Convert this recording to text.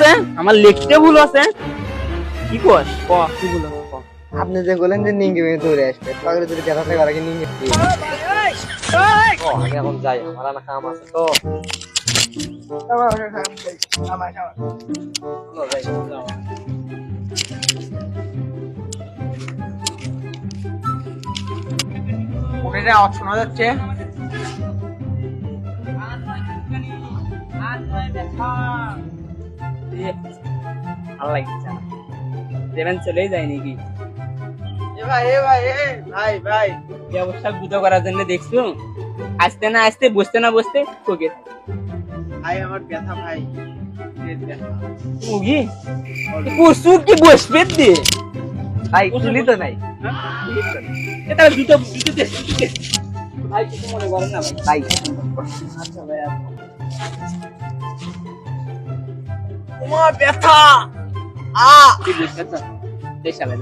আছে, আমার লিখতে ভুল আছে। কি কস ক, কি ভুল আছে ক। আপনি যে বলেন যে নিঙ্গি ভেঙে দৌড়ে আসবে, পাগলে যদি ব্যথা থাকে ওরা কি নিঙ্গি আমি এখন যাই, আমার না কাম আছে তো। কোথায় আওয়াজ শোনা যাচ্ছে? ভালো লাগছে না, দেবেন চলেই যায় নাকি? ভাই ব্যবসা গুতো করার জন্য দেখছো, আসতে না আসতে বসতে না বসতে ঠকে ভাই আমার ব্যথা ভাই। মুগি পশু কি বসবে দে ভাই তুলি তো নাই। এটা দুটো দুটো দে, দুটো দে। ভাই কিছু মনে করেন না ভাই। আচ্ছা ভাই, তোমার ব্যথা কি বুঝতে দেশালে